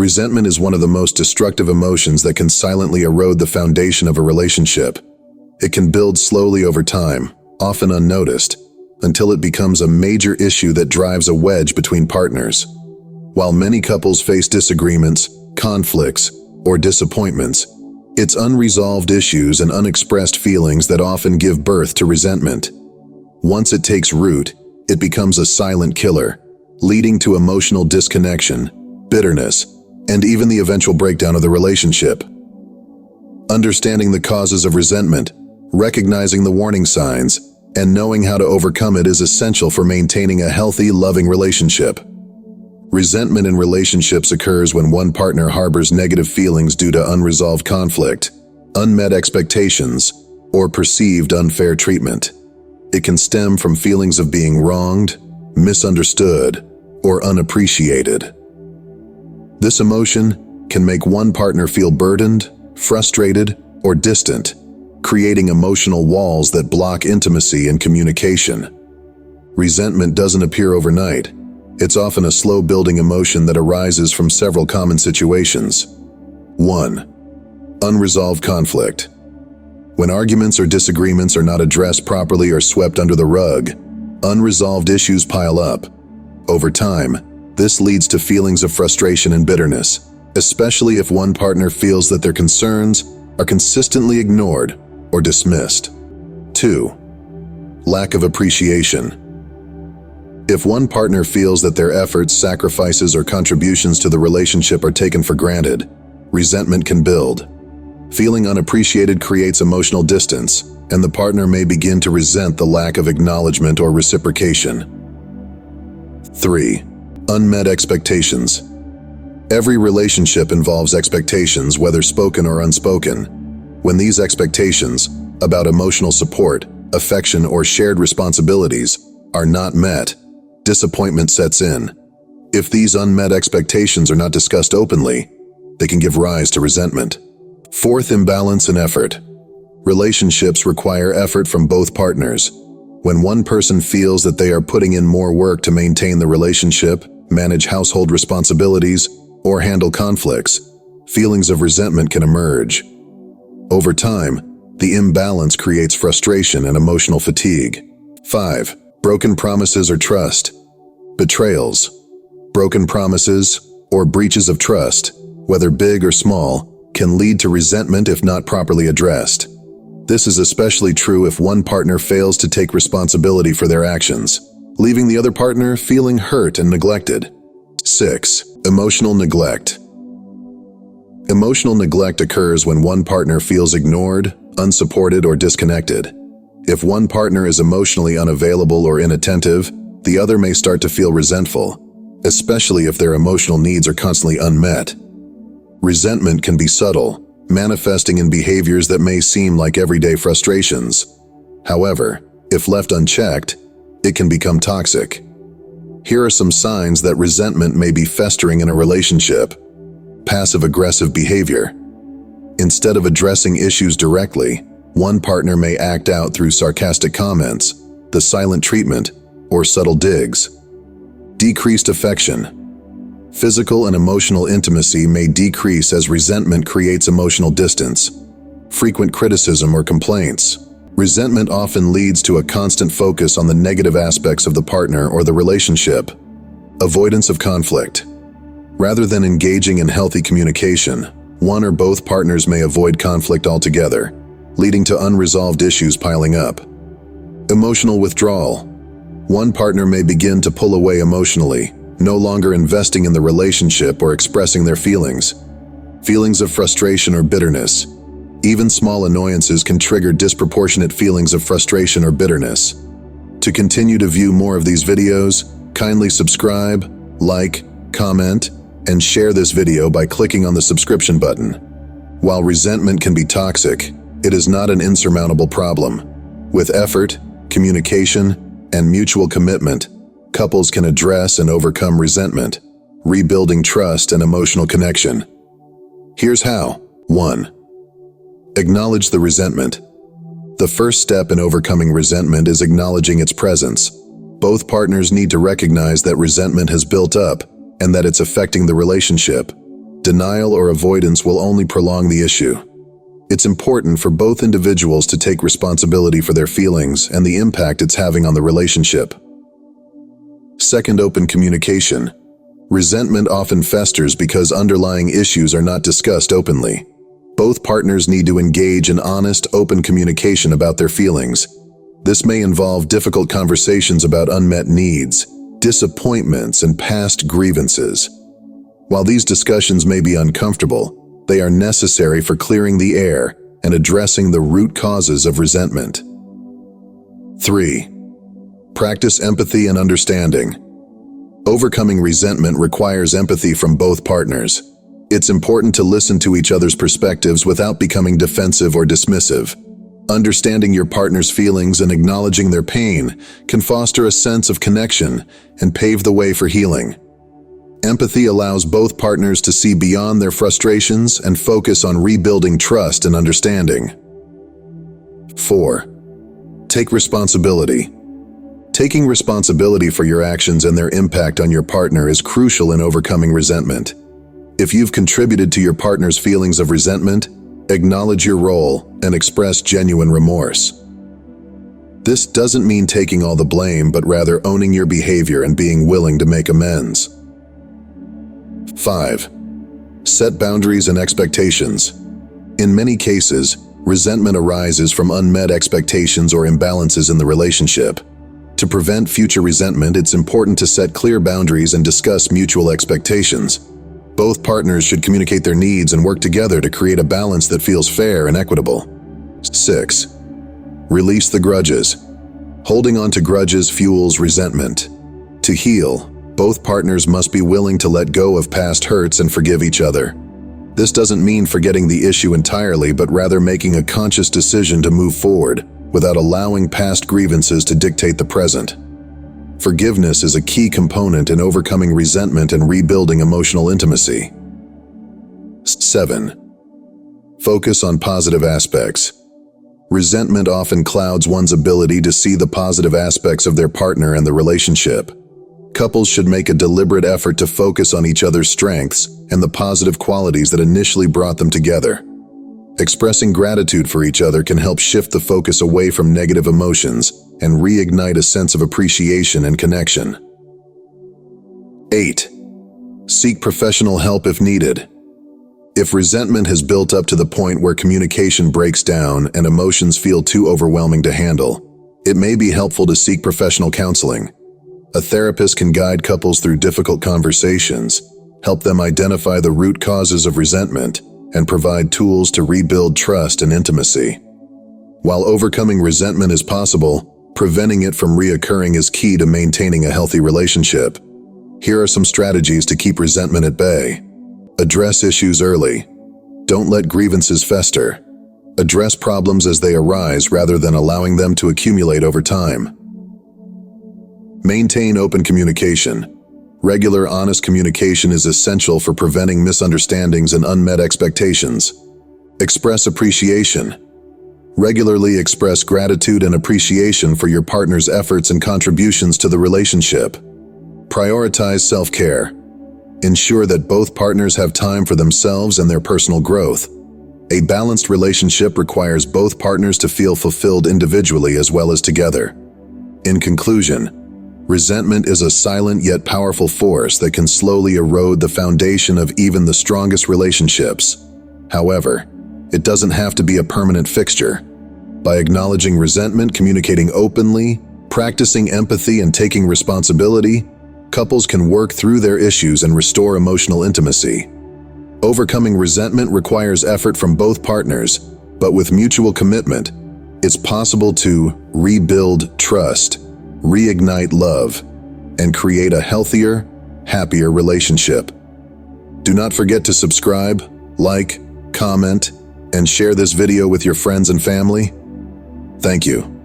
Resentment is one of the most destructive emotions that can silently erode the foundation of a relationship. It can build slowly over time, often unnoticed, until it becomes a major issue that drives a wedge between partners. While many couples face disagreements, conflicts, or disappointments, it's unresolved issues and unexpressed feelings that often give birth to resentment. Once it takes root, it becomes a silent killer, leading to emotional disconnection, bitterness, and even the eventual breakdown of the relationship. Understanding the causes of resentment, recognizing the warning signs, and knowing how to overcome it is essential for maintaining a healthy, loving relationship. Resentment in relationships occurs when one partner harbors negative feelings due to unresolved conflict, unmet expectations, or perceived unfair treatment. It can stem from feelings of being wronged, misunderstood, or unappreciated. This emotion can make one partner feel burdened, frustrated, or distant, creating emotional walls that block intimacy and communication. Resentment doesn't appear overnight. It's often a slow-building emotion that arises from several common situations. 1. Unresolved conflict. When arguments or disagreements are not addressed properly or swept under the rug, unresolved issues pile up. Over time, this leads to feelings of frustration and bitterness, especially if one partner feels that their concerns are consistently ignored or dismissed. 2. Lack of appreciation. If one partner feels that their efforts, sacrifices, or contributions to the relationship are taken for granted, resentment can build. Feeling unappreciated creates emotional distance, and the partner may begin to resent the lack of acknowledgement or reciprocation. 3. Unmet expectations. Every relationship involves expectations, whether spoken or unspoken. When these expectations, about emotional support, affection, or shared responsibilities, are not met, disappointment sets in. If these unmet expectations are not discussed openly, they can give rise to resentment. 4th, imbalance in effort. Relationships require effort from both partners. When one person feels that they are putting in more work to maintain the relationship, manage household responsibilities, or handle conflicts, feelings of resentment can emerge. Over time, the imbalance creates frustration and emotional fatigue. 5. Broken promises or trust. Betrayals. Broken promises, or breaches of trust, whether big or small, can lead to resentment if not properly addressed. This is especially true if one partner fails to take responsibility for their actions, leaving the other partner feeling hurt and neglected. 6. Emotional neglect. Emotional neglect occurs when one partner feels ignored, unsupported, or disconnected. If one partner is emotionally unavailable or inattentive, the other may start to feel resentful, especially if their emotional needs are constantly unmet. Resentment can be subtle, manifesting in behaviors that may seem like everyday frustrations. However, if left unchecked, it can become toxic. Here are some signs that resentment may be festering in a relationship. Passive-aggressive behavior. Instead of addressing issues directly, one partner may act out through sarcastic comments, the silent treatment, or subtle digs. Decreased affection. Physical and emotional intimacy may decrease as resentment creates emotional distance. Frequent criticism or complaints. Resentment often leads to a constant focus on the negative aspects of the partner or the relationship. Avoidance of conflict. Rather than engaging in healthy communication, one or both partners may avoid conflict altogether, leading to unresolved issues piling up. Emotional withdrawal. One partner may begin to pull away emotionally, no longer investing in the relationship or expressing their feelings. Feelings of frustration or bitterness. Even small annoyances can trigger disproportionate feelings of frustration or bitterness. To continue to view more of these videos, kindly subscribe, like, comment, and share this video by clicking on the subscription button. While resentment can be toxic, it is not an insurmountable problem. With effort, communication, and mutual commitment, couples can address and overcome resentment, rebuilding trust and emotional connection. Here's how. 1. Acknowledge the resentment. The first step in overcoming resentment is acknowledging its presence. Both partners need to recognize that resentment has built up and that it's affecting the relationship. Denial or avoidance will only prolong the issue. It's important for both individuals to take responsibility for their feelings and the impact it's having on the relationship. Second, open communication. Resentment often festers because underlying issues are not discussed openly. Both partners need to engage in honest, open communication about their feelings. This may involve difficult conversations about unmet needs, disappointments, and past grievances. While these discussions may be uncomfortable, they are necessary for clearing the air and addressing the root causes of resentment. 3. Practice empathy and understanding. Overcoming resentment requires empathy from both partners. It's important to listen to each other's perspectives without becoming defensive or dismissive. Understanding your partner's feelings and acknowledging their pain can foster a sense of connection and pave the way for healing. Empathy allows both partners to see beyond their frustrations and focus on rebuilding trust and understanding. 4. Take responsibility. Taking responsibility for your actions and their impact on your partner is crucial in overcoming resentment. If you've contributed to your partner's feelings of resentment, acknowledge your role and express genuine remorse. This doesn't mean taking all the blame, but rather owning your behavior and being willing to make amends. 5. Set boundaries and expectations. In many cases, resentment arises from unmet expectations or imbalances in the relationship. To prevent future resentment, it's important to set clear boundaries and discuss mutual expectations. Both partners should communicate their needs and work together to create a balance that feels fair and equitable. 6. Release the grudges. Holding on to grudges fuels resentment. To heal, both partners must be willing to let go of past hurts and forgive each other. This doesn't mean forgetting the issue entirely, but rather making a conscious decision to move forward without allowing past grievances to dictate the present. Forgiveness is a key component in overcoming resentment and rebuilding emotional intimacy. 7. Focus on positive aspects. Resentment often clouds one's ability to see the positive aspects of their partner and the relationship. Couples should make a deliberate effort to focus on each other's strengths and the positive qualities that initially brought them together. Expressing gratitude for each other can help shift the focus away from negative emotions and reignite a sense of appreciation and connection. 8. Seek professional help if needed. If resentment has built up to the point where communication breaks down and emotions feel too overwhelming to handle, it may be helpful to seek professional counseling. A therapist can guide couples through difficult conversations, help them identify the root causes of resentment, and provide tools to rebuild trust and intimacy. While overcoming resentment is possible, preventing it from reoccurring is key to maintaining a healthy relationship. Here are some strategies to keep resentment at bay. Address issues early. Don't let grievances fester. Address problems as they arise rather than allowing them to accumulate over time. Maintain open communication. Regular, honest communication is essential for preventing misunderstandings and unmet expectations. Express appreciation. Regularly express gratitude and appreciation for your partner's efforts and contributions to the relationship. Prioritize self-care. Ensure that both partners have time for themselves and their personal growth. A balanced relationship requires both partners to feel fulfilled individually as well as together. In conclusion, resentment is a silent yet powerful force that can slowly erode the foundation of even the strongest relationships. However, it doesn't have to be a permanent fixture. By acknowledging resentment, communicating openly, practicing empathy, and taking responsibility, couples can work through their issues and restore emotional intimacy. Overcoming resentment requires effort from both partners, but with mutual commitment, it's possible to rebuild trust, reignite love, and create a healthier, happier relationship. Do not forget to subscribe, like, comment, and share this video with your friends and family. Thank you.